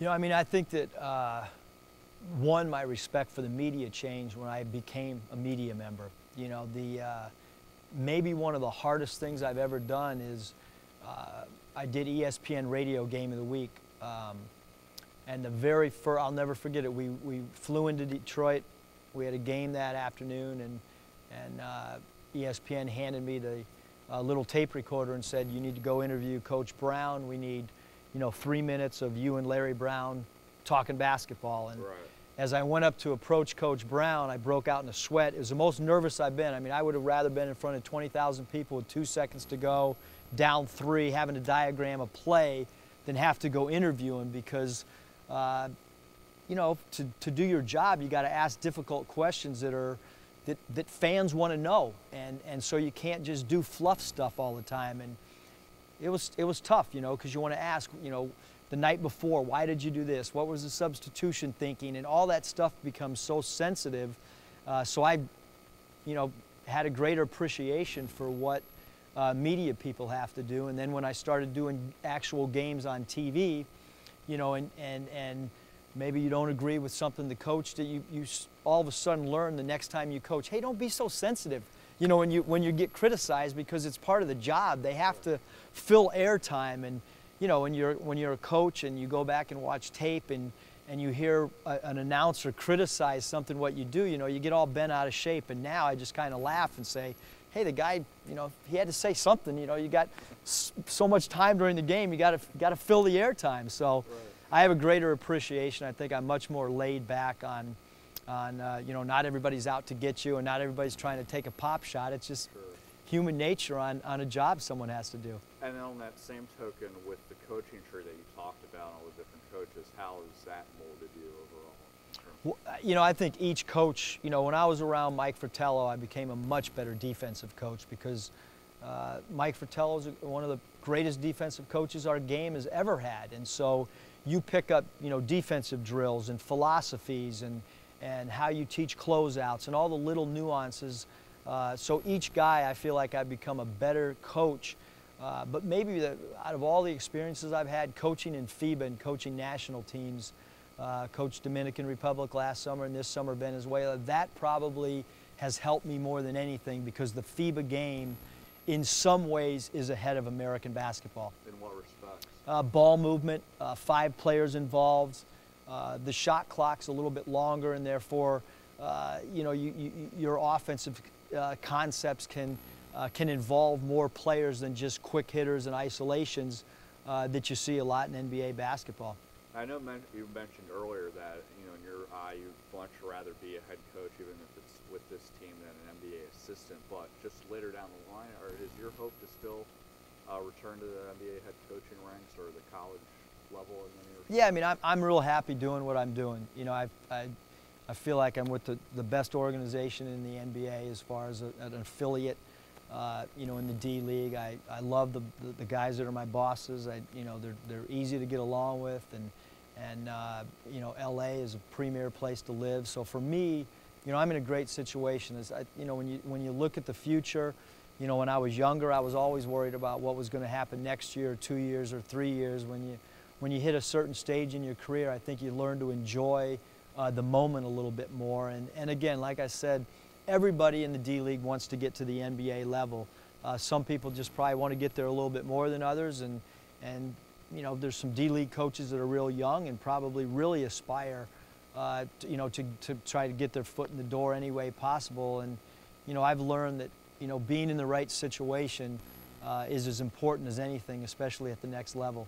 I mean, I think that, one, my respect for the media changed when I became a media member. Maybe one of the hardest things I've ever done is I did ESPN Radio Game of the Week. And the very first, I'll never forget it, we flew into Detroit. We had a game that afternoon, and ESPN handed me the little tape recorder and said, you need to go interview Coach Brown. We need 3 minutes of you and Larry Brown talking basketball. And Right. as I went up to approach Coach Brown, I broke out in a sweat. It was the most nervous I've been. I mean, I would have rather been in front of 20,000 people with 2 seconds to go, down 3, having to diagram a play, than have to go interview him because, to do your job, you got to ask difficult questions that fans want to know, and so you can't just do fluff stuff all the time. And it was tough, because you want to ask, the night before, why did you do this? What was the substitution thinking? And all that stuff becomes so sensitive. So I, had a greater appreciation for what media people have to do. And then when I started doing actual games on TV, and maybe you don't agree with something the coach did, you all of a sudden learn the next time you coach, hey, don't be so sensitive. When you get criticized, because it's part of the job. They have to fill airtime. And when you're a coach and you go back and watch tape and you hear an announcer criticize something what you do, you get all bent out of shape. And now I just kind of laugh and say, hey, the guy, he had to say something. You got so much time during the game, you got to fill the airtime. So Right. I have a greater appreciation. I think I'm much more laid back on not everybody's out to get you and not everybody's trying to take a pop shot. It's just Sure. human nature on a job someone has to do. And then on that same token, with the coaching tree that you talked about, all the different coaches, how has that molded you overall? Well, I think each coach, when I was around Mike Fratello, I became a much better defensive coach because Mike Fratello is one of the greatest defensive coaches our game has ever had. And so you pick up, defensive drills and philosophies and how you teach closeouts and all the little nuances. So each guy, I feel like I've become a better coach. But maybe out of all the experiences I've had coaching in FIBA and coaching national teams, coached Dominican Republic last summer and this summer Venezuela, that probably has helped me more than anything because the FIBA game in some ways is ahead of American basketball. In what respects? Ball movement, 5 players involved. The shot clock's a little bit longer, and therefore, your offensive concepts can involve more players than just quick hitters and isolations that you see a lot in NBA basketball. I know you mentioned earlier that in your eye you'd much rather be a head coach even if it's with this team than an NBA assistant. But just later down the line, is your hope to still return to the NBA head coaching ranks or the college level? Yeah, I mean, I'm real happy doing what I'm doing. I feel like I'm with the best organization in the NBA as far as an affiliate. In the D League, I love the guys that are my bosses. They're easy to get along with, and LA is a premier place to live. So for me, I'm in a great situation. When you look at the future, when I was younger, I was always worried about what was going to happen next year, or 2 years, or 3 years. When you hit a certain stage in your career, I think you learn to enjoy the moment a little bit more. And again, like I said, everybody in the D League wants to get to the NBA level. Some people just probably want to get there a little bit more than others, and there's some D League coaches that are real young and probably really aspire, to try to get their foot in the door any way possible. And I've learned that being in the right situation is as important as anything, especially at the next level.